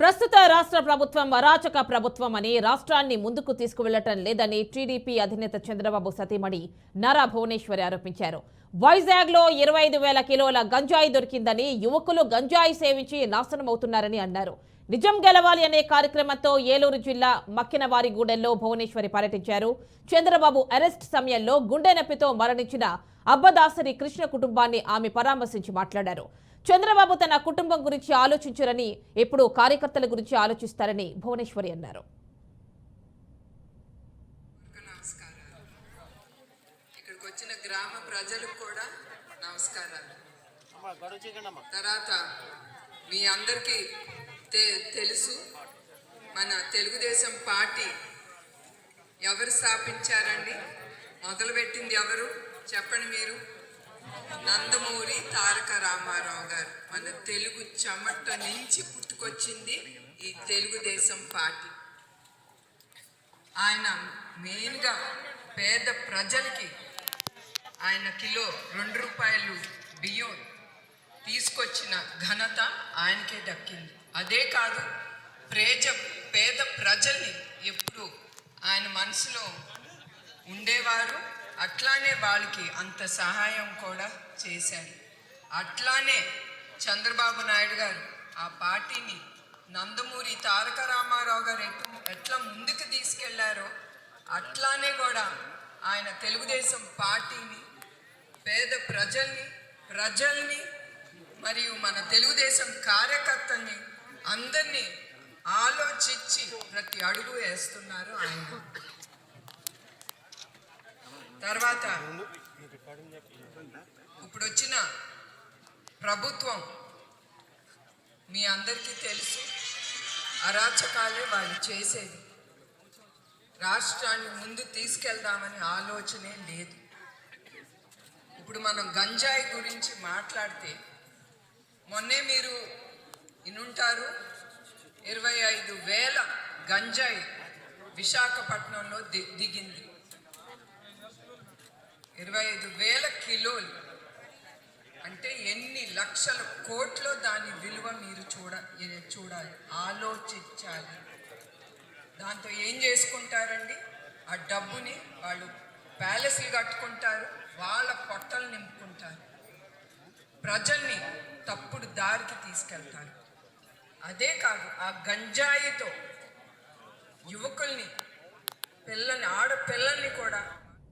ప్రస్తుత రాష్ట్ర ప్రభుత్వం అరాచక ప్రభుత్వం అని రాష్ట్రాన్ని ముందుకు తీసుకువెళ్లటం లేదని టీడీపీ అధినేత చంద్రబాబు సతీమణి నారా భువనేశ్వరి ఆరోపించారు. వైజాగ్లో 25,000 కిలోల గంజాయి దొరికిందని, యువకులు గంజాయి సేవించి నాశనమవుతున్నారని అన్నారు. నిజం గెలవాలి అనే కార్యక్రమంతో ఏలూరు జిల్లా మక్కినవారిగూడెంలో భువనేశ్వరి పర్యటించారు. చంద్రబాబు అరెస్ట్ సమయంలో గుండె నొప్పితో మరణించిన అబ్బదాసరి కృష్ణ కుటుంబాన్ని ఆమె పరామర్శించి మాట్లాడారు. చంద్రబాబు తన కుటుంబం గురించి ఆలోచించరని, ఎప్పుడు కార్యకర్తల గురించి ఆలోచిస్తారని భువనేశ్వరి అన్నారు. ఇక్కడికి వచ్చిన గ్రామ ప్రజలకు కూడా నమస్కారాలు. తర్వాత మీ అందరికీ తెలుసు, మన తెలుగుదేశం పార్టీ ఎవరు స్థాపించారండి? మొదలుపెట్టింది ఎవరు చెప్పండి మీరు? నందమూరి తారక రామారావు గారు. మన తెలుగు చెమట నుంచి పుట్టుకొచ్చింది ఈ తెలుగుదేశం పార్టీ. ఆయన మెయిన్గా పేద ప్రజలకి ఆయన కిలో 2 రూపాయలు బియ్యం తీసుకొచ్చిన ఘనత ఆయనకే దక్కింది. అదే కాదు, పేద ప్రజల్ని ఎప్పుడు ఆయన మనసులో ఉండేవారు. అట్లానే వాళ్ళకి అంత సహాయం కూడా చేశారు. అట్లానే చంద్రబాబు నాయుడు గారు ఆ పార్టీని నందమూరి తారక రామారావు గారు ఎట్లా ముందుకు తీసుకెళ్లారో అట్లానే కూడా ఆయన తెలుగుదేశం పార్టీని, పేద ప్రజల్ని మరియు మన తెలుగుదేశం కార్యకర్తల్ని అందరినీ ఆలోచించి ప్రతి అడుగు వేస్తున్నారు ఆయన. తర్వాత ఇప్పుడు వచ్చిన ప్రభుత్వం మీ అందరికీ తెలుసు, అరాచకాలే వాళ్ళు చేసేది. రాష్ట్రాన్ని ముందు తీసుకెళ్దామని ఆలోచనే లేదు. ఇప్పుడు మనం గంజాయి గురించి మాట్లాడితే, మొన్నే మీరు ఇనుంటారు, 25,000 గంజాయి విశాఖపట్నంలో దిగింది. 25,000 కిలోలు అంటే ఎన్ని లక్షల కోట్లు దాని విలువ మీరు చూడాలి, ఆలోచించాలి. దాంతో ఏం చేసుకుంటారండి? ఆ డబ్బుని వాళ్ళు ప్యాలెస్లు కట్టుకుంటారు, వాళ్ళ పొట్టలు నింపుకుంటారు, ప్రజల్ని తప్పుడు దారికి తీసుకెళ్తారు. అదే కాదు, ఆ గంజాయితో యువకుల్ని, ఆడపిల్లల్ని కూడా